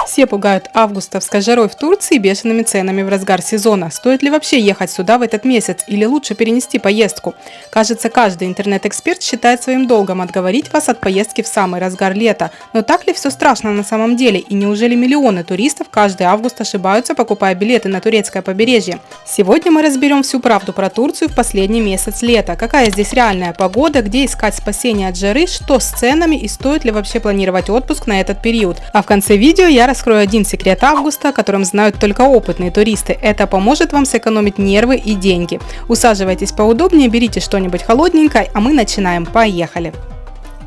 Все пугают августовской жарой в Турции и бешеными ценами в разгар сезона. Стоит ли вообще ехать сюда в этот месяц или лучше перенести поездку? Кажется, каждый интернет-эксперт считает своим долгом отговорить вас от поездки в самый разгар лета. Но так ли все страшно на самом деле? И неужели миллионы туристов каждый август ошибаются, покупая билеты на турецкое побережье? Сегодня мы разберем всю правду про Турцию в последний месяц лета. Какая здесь реальная погода, где искать спасение от жары, что с ценами и стоит ли вообще планировать отпуск на этот период. А в конце видео я раскрою один секрет августа, о котором знают только опытные туристы. Это поможет вам сэкономить нервы и деньги. Усаживайтесь поудобнее, берите что-нибудь холодненькое, а мы начинаем. Поехали!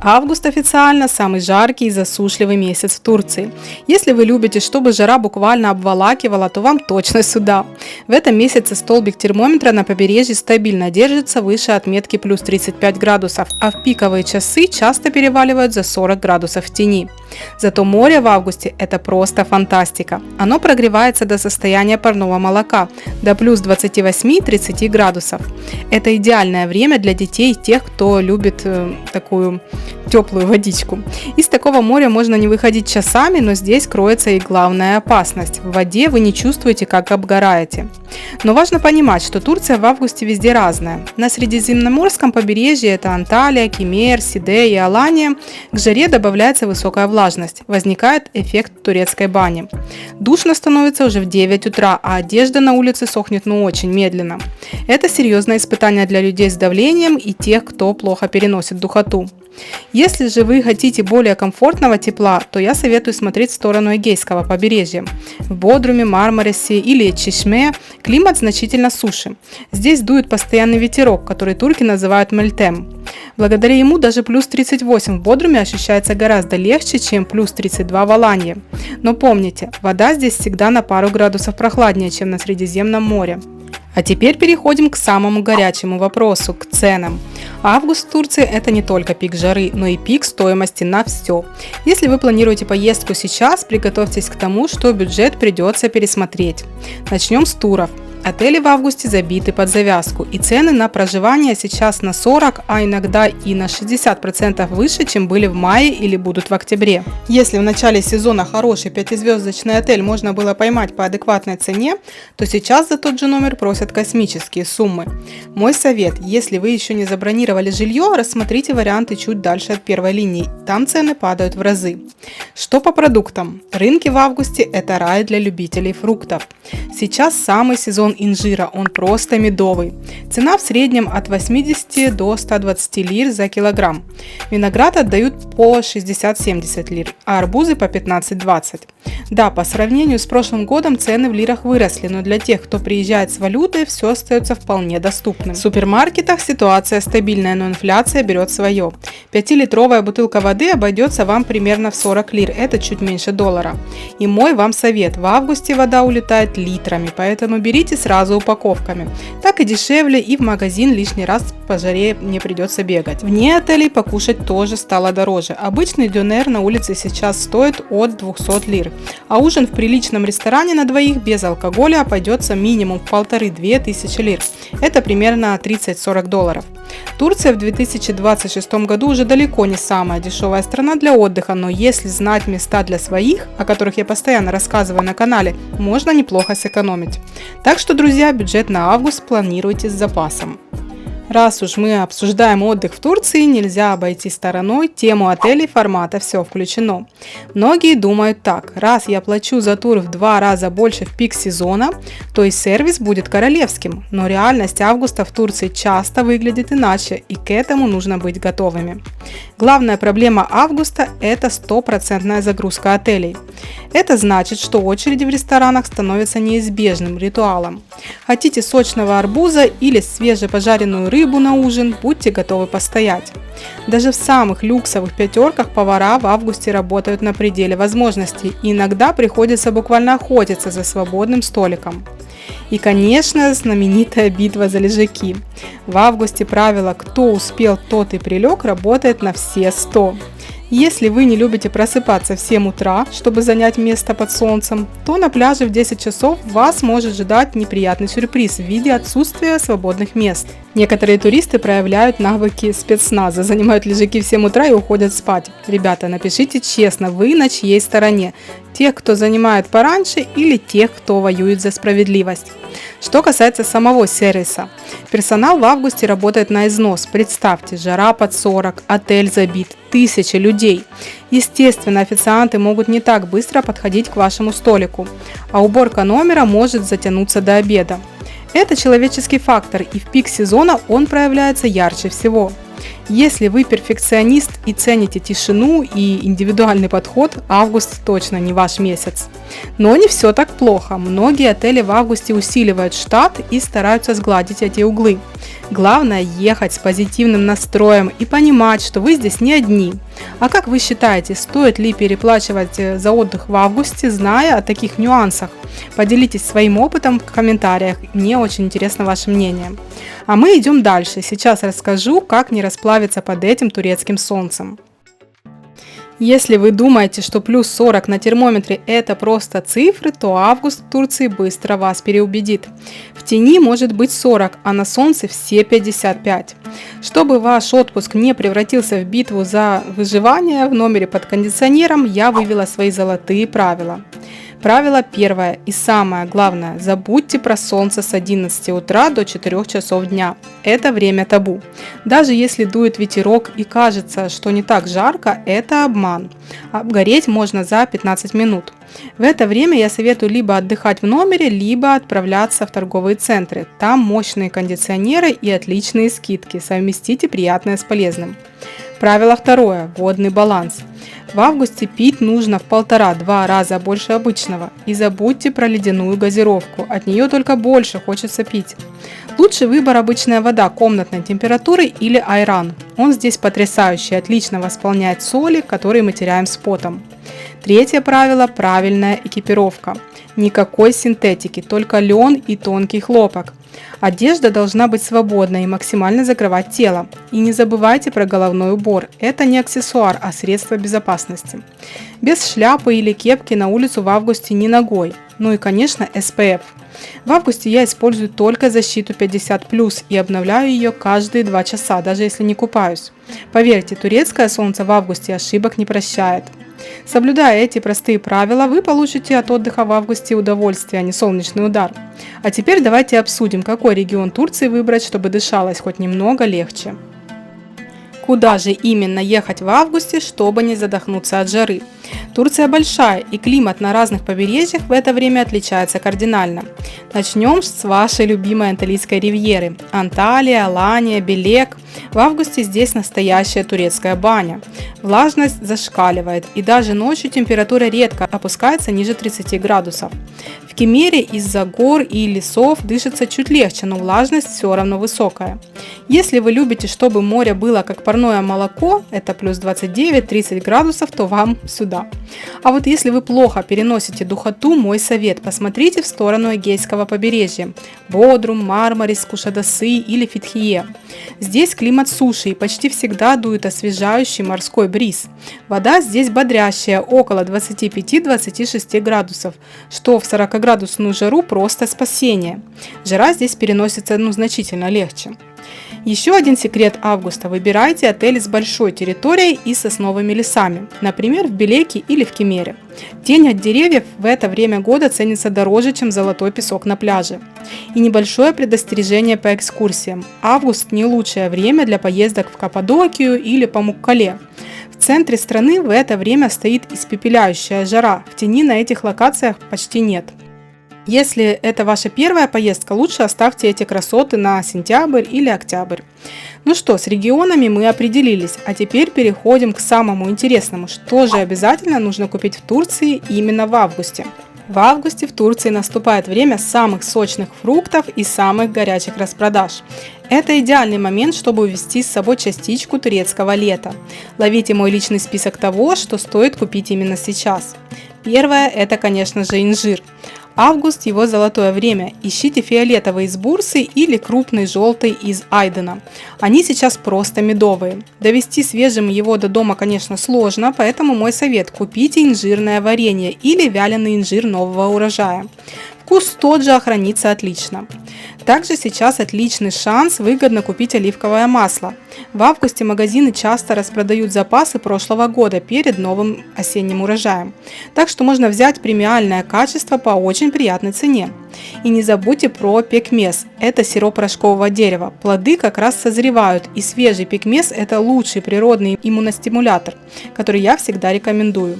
Август официально самый жаркий и засушливый месяц в Турции. Если вы любите, чтобы жара буквально обволакивала, то вам точно сюда. В этом месяце столбик термометра на побережье стабильно держится выше отметки плюс 35 градусов, а в пиковые часы часто переваливают за 40 градусов в тени. Зато море в августе – это просто фантастика. Оно прогревается до состояния парного молока, до плюс 28-30 градусов. Это идеальное время для детей и тех, кто любит такую теплую водичку. Из такого моря можно не выходить часами, но здесь кроется и главная опасность. В воде вы не чувствуете, как обгораете. Но важно понимать, что Турция в августе везде разная. На Средиземноморском побережье это Анталия, Кемер, Сиде и Алания. К жаре добавляется высокая влажность. Возникает эффект турецкой бани. Душно становится уже в 9 утра, а одежда на улице сохнет очень медленно. Это серьезное испытание для людей с давлением и тех, кто плохо переносит духоту. Если же вы хотите более комфортного тепла, то я советую смотреть в сторону Эгейского побережья. В Бодруме, Мармарисе или Чишме климат значительно суше. Здесь дует постоянный ветерок, который турки называют мельтем. Благодаря ему даже плюс 38 в Бодруме ощущается гораздо легче, чем плюс 32 в Аланье. Но помните, вода здесь всегда на пару градусов прохладнее, чем на Средиземном море. А теперь переходим к самому горячему вопросу, к ценам. Август в Турции – это не только пик жары, но и пик стоимости на все. Если вы планируете поездку сейчас, приготовьтесь к тому, что бюджет придется пересмотреть. Начнем с туров. Отели в августе забиты под завязку, и цены на проживание сейчас на 40, а иногда и на 60% выше, чем были в мае или будут в октябре. Если в начале сезона хороший 5-звездочный отель можно было поймать по адекватной цене, то сейчас за тот же номер просят космические суммы. Мой совет: если вы еще не забронировали жилье, рассмотрите варианты чуть дальше от первой линии, там цены падают в разы. Что по продуктам? Рынки в августе – это рай для любителей фруктов. Сейчас самый сезон инжира, он просто медовый. Цена в среднем от 80 до 120 лир за килограмм. Виноград отдают по 60-70 лир, а арбузы по 15-20. Да, по сравнению с прошлым годом цены в лирах выросли, но для тех, кто приезжает с валютой, все остается вполне доступным. В супермаркетах ситуация стабильная, но инфляция берет свое. 5-литровая бутылка воды обойдется вам примерно в 40 лир, это чуть меньше $1. И мой вам совет: в августе вода улетает литрами, поэтому берите сразу упаковками. Так и дешевле, и в магазин лишний раз по жаре не придется бегать. Вне отелей покушать тоже стало дороже. Обычный дюнер на улице сейчас стоит от 200 лир, а ужин в приличном ресторане на двоих без алкоголя обойдется минимум в 1500-2000 тысячи лир. Это примерно $30-40. Турция в 2026 году уже далеко не самая дешевая страна для отдыха, но если знать места для своих, о которых я постоянно рассказываю на канале, можно неплохо сэкономить. Так что, друзья, бюджет на август планируйте с запасом. Раз уж мы обсуждаем отдых в Турции, нельзя обойти стороной тему отелей формата «все включено». Многие думают так: раз я плачу за тур в 2 раза больше в пик сезона, то и сервис будет королевским. Но реальность августа в Турции часто выглядит иначе, и к этому нужно быть готовыми. Главная проблема августа – это 100% загрузка отелей. Это значит, что очереди в ресторанах становятся неизбежным ритуалом. Хотите сочного арбуза или свежепожаренную рыбу на ужин, будьте готовы постоять. Даже в самых люксовых пятерках повара в августе работают на пределе возможностей, и иногда приходится буквально охотиться за свободным столиком. И, конечно, знаменитая битва за лежаки. В августе правило «кто успел, тот и прилег» работает на все 100. Если вы не любите просыпаться в 7 утра, чтобы занять место под солнцем, то на пляже в 10 часов вас может ждать неприятный сюрприз в виде отсутствия свободных мест. Некоторые туристы проявляют навыки спецназа, занимают лежаки в 7 утра и уходят спать. Ребята, напишите честно, вы на чьей стороне? Тех, кто занимает пораньше, или тех, кто воюет за справедливость? Что касается самого сервиса. Персонал в августе работает на износ. Представьте, жара под 40, отель забит, тысячи людей. Естественно, официанты могут не так быстро подходить к вашему столику, а уборка номера может затянуться до обеда. Это человеческий фактор, и в пик сезона он проявляется ярче всего. Если вы перфекционист и цените тишину и индивидуальный подход, август точно не ваш месяц. Но не все так плохо. Многие отели в августе усиливают штат и стараются сгладить эти углы. Главное ехать с позитивным настроем и понимать, что вы здесь не одни. А как вы считаете, стоит ли переплачивать за отдых в августе, зная о таких нюансах? Поделитесь своим опытом в комментариях, мне очень интересно ваше мнение. А мы идем дальше, сейчас расскажу, как не расплавиться под этим турецким солнцем. Если вы думаете, что плюс 40 на термометре это просто цифры, то август в Турции быстро вас переубедит. В тени может быть 40, а на солнце все 55. Чтобы ваш отпуск не превратился в битву за выживание в номере под кондиционером, я вывела свои золотые правила. Правило первое и самое главное – забудьте про солнце с 11 утра до 4 часов дня. Это время табу. Даже если дует ветерок и кажется, что не так жарко, это обман. Обгореть можно за 15 минут. В это время я советую либо отдыхать в номере, либо отправляться в торговые центры. Там мощные кондиционеры и отличные скидки. Совместите приятное с полезным. Правило второе – водный баланс. В августе пить нужно в 1,5-2 раза больше обычного. И забудьте про ледяную газировку, от нее только больше хочется пить. Лучший выбор – обычная вода комнатной температуры или айран. Он здесь потрясающий, отлично восполняет соли, которые мы теряем с потом. Третье правило – правильная экипировка. Никакой синтетики, только лен и тонкий хлопок. Одежда должна быть свободной и максимально закрывать тело. И не забывайте про головной убор. Это не аксессуар, а средство безопасности. Без шляпы или кепки на улицу в августе ни ногой. Ну и, конечно, SPF. В августе я использую только защиту 50+, и обновляю ее каждые 2 часа, даже если не купаюсь. Поверьте, турецкое солнце в августе ошибок не прощает. Соблюдая эти простые правила, вы получите от отдыха в августе удовольствие, а не солнечный удар. А теперь давайте обсудим, какой регион Турции выбрать, чтобы дышалось хоть немного легче. Куда же именно ехать в августе, чтобы не задохнуться от жары? Турция большая, и климат на разных побережьях в это время отличается кардинально. Начнем с вашей любимой Анталийской ривьеры – Анталия, Алания, Белек. В августе здесь настоящая турецкая баня. Влажность зашкаливает, и даже ночью температура редко опускается ниже 30 градусов. В Кемере из-за гор и лесов дышится чуть легче, но влажность все равно высокая. Если вы любите, чтобы море было как парное молоко, это плюс 29-30 градусов, то вам сюда. А вот если вы плохо переносите духоту, мой совет – посмотрите в сторону Эгейского побережья – Бодрум, Мармарис, Кушадасы или Фетхие. Здесь климат суши и почти всегда дует освежающий морской бриз. Вода здесь бодрящая, около 25-26 градусов, что в 40-градусную жару просто спасение. Жара здесь переносится значительно легче. Еще один секрет августа – выбирайте отели с большой территорией и сосновыми лесами, например, в Белеке или в Кемере. Тень от деревьев в это время года ценится дороже, чем золотой песок на пляже. И небольшое предостережение по экскурсиям. Август – не лучшее время для поездок в Каппадокию или Памуккале. В центре страны в это время стоит испепеляющая жара, в тени на этих локациях почти нет. Если это ваша первая поездка, лучше оставьте эти красоты на сентябрь или октябрь. Ну что, с регионами мы определились, а теперь переходим к самому интересному. Что же обязательно нужно купить в Турции именно в августе? В августе в Турции наступает время самых сочных фруктов и самых горячих распродаж. Это идеальный момент, чтобы увезти с собой частичку турецкого лета. Ловите мой личный список того, что стоит купить именно сейчас. Первое – это, конечно же, инжир. Август – его золотое время. Ищите фиолетовый из Бурсы или крупный желтый из Айдена. Они сейчас просто медовые. Довести свежим его до дома, конечно, сложно, поэтому мой совет – купите инжирное варенье или вяленый инжир нового урожая. Вкус тот же, а хранится отлично. Также сейчас отличный шанс выгодно купить оливковое масло. В августе магазины часто распродают запасы прошлого года перед новым осенним урожаем. Так что можно взять премиальное качество по очень приятной цене. И не забудьте про пекмес. Это сироп рожкового дерева. Плоды как раз созревают, и свежий пекмес – это лучший природный иммуностимулятор, который я всегда рекомендую.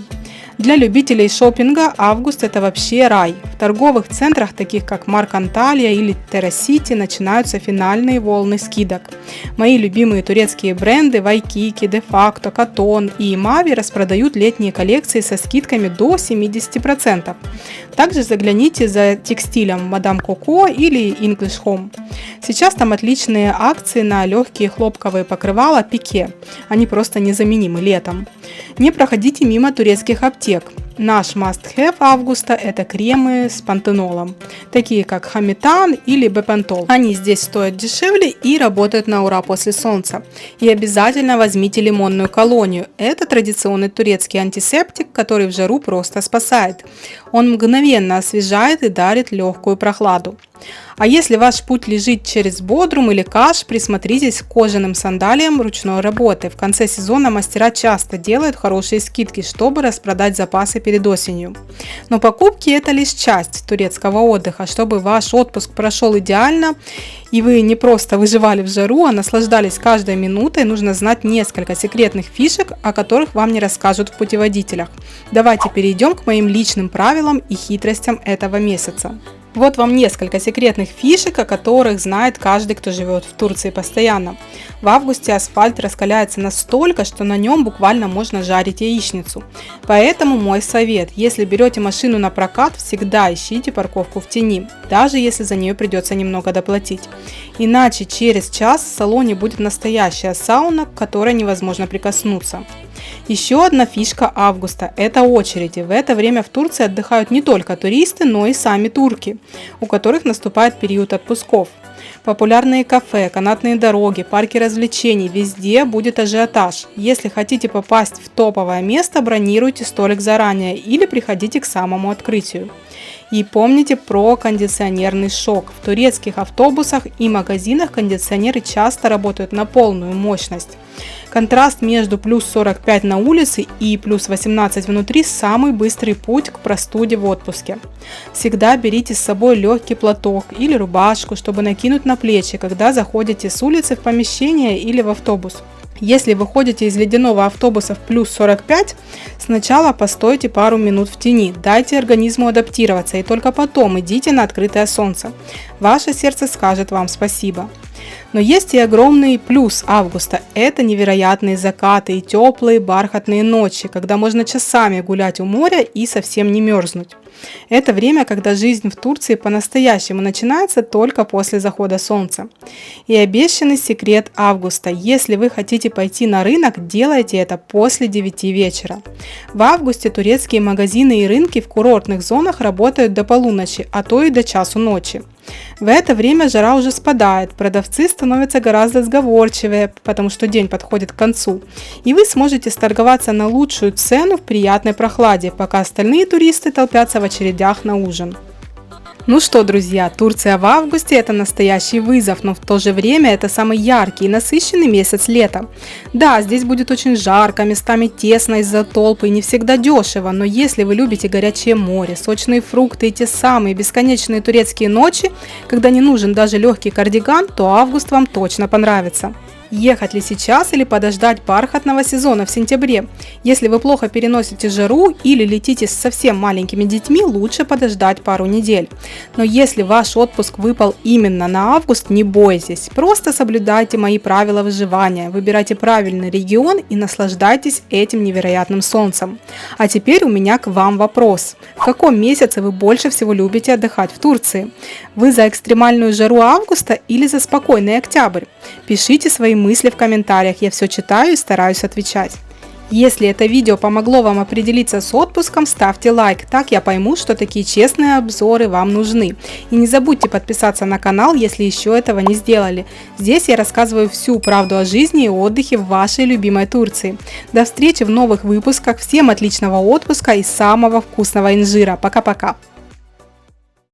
Для любителей шопинга август – это вообще рай. В торговых центрах, таких как Марк Анталия или Террасити, начинаются финальные волны скидок. Мои любимые турецкие бренды Waikiki, De Facto, Cotton и Mavi распродают летние коллекции со скидками до 70%. Также загляните за текстилем Madame Coco или English Home. Сейчас там отличные акции на легкие хлопковые покрывала пике. Они просто незаменимы летом. Не проходите мимо турецких аптек. Наш must-have августа – это кремы с пантенолом, такие как Хамитан или Бепантол. Они здесь стоят дешевле и работают на ура после солнца. И обязательно возьмите лимонную колонию. Это традиционный турецкий антисептик, который в жару просто спасает. Он мгновенно освежает и дарит легкую прохладу. А если ваш путь лежит через Бодрум или Каш, присмотритесь к кожаным сандалиям ручной работы. В конце сезона мастера часто делают хорошие скидки, чтобы распродать запасы перед осенью. Но покупки – это лишь часть турецкого отдыха. Чтобы ваш отпуск прошел идеально и вы не просто выживали в жару, а наслаждались каждой минутой, нужно знать несколько секретных фишек, о которых вам не расскажут в путеводителях. Давайте перейдем к моим личным правилам и хитростям этого месяца. Вот вам несколько секретных фишек, о которых знает каждый, кто живет в Турции постоянно. В августе асфальт раскаляется настолько, что на нем буквально можно жарить яичницу. Поэтому мой совет: если берете машину на прокат, всегда ищите парковку в тени, даже если за нее придется немного доплатить. Иначе через час в салоне будет настоящая сауна, к которой невозможно прикоснуться. Еще одна фишка августа – это очереди. В это время в Турции отдыхают не только туристы, но и сами турки, у которых наступает период отпусков. Популярные кафе, канатные дороги, парки развлечений – везде будет ажиотаж. Если хотите попасть в топовое место, бронируйте столик заранее или приходите к самому открытию. И помните про кондиционерный шок. В турецких автобусах и магазинах кондиционеры часто работают на полную мощность. Контраст между плюс 45 на улице и плюс 18 внутри – самый быстрый путь к простуде в отпуске. Всегда берите с собой легкий платок или рубашку, чтобы накинуть на плечи, когда заходите с улицы в помещение или в автобус. Если выходите из ледяного автобуса в плюс 45, сначала постойте пару минут в тени, дайте организму адаптироваться и только потом идите на открытое солнце. Ваше сердце скажет вам спасибо. Но есть и огромный плюс августа – это невероятные закаты и теплые бархатные ночи, когда можно часами гулять у моря и совсем не мерзнуть. Это время, когда жизнь в Турции по-настоящему начинается только после захода солнца. И обещанный секрет августа: если вы хотите пойти на рынок, делайте это после 9 вечера. В августе турецкие магазины и рынки в курортных зонах работают до полуночи, а то и до часу ночи. В это время жара уже спадает, продавцы становятся гораздо сговорчивее, потому что день подходит к концу, и вы сможете сторговаться на лучшую цену в приятной прохладе, пока остальные туристы толпятся в очередях на ужин. Ну что, друзья, Турция в августе – это настоящий вызов, но в то же время это самый яркий и насыщенный месяц лета. Да, здесь будет очень жарко, местами тесно из-за толпы и не всегда дешево, но если вы любите горячее море, сочные фрукты и те самые бесконечные турецкие ночи, когда не нужен даже легкий кардиган, то август вам точно понравится. Ехать ли сейчас или подождать бархатного сезона в сентябре? Если вы плохо переносите жару или летите с совсем маленькими детьми, лучше подождать пару недель. Но если ваш отпуск выпал именно на август, не бойтесь. Просто соблюдайте мои правила выживания, выбирайте правильный регион и наслаждайтесь этим невероятным солнцем. А теперь у меня к вам вопрос. В каком месяце вы больше всего любите отдыхать в Турции? Вы за экстремальную жару августа или за спокойный октябрь? Пишите свои мысли в комментариях, я все читаю и стараюсь отвечать. Если это видео помогло вам определиться с отпуском, ставьте лайк, так я пойму, что такие честные обзоры вам нужны. И не забудьте подписаться на канал, если еще этого не сделали. Здесь я рассказываю всю правду о жизни и отдыхе в вашей любимой Турции. До встречи в новых выпусках, всем отличного отпуска и самого вкусного инжира. Пока-пока!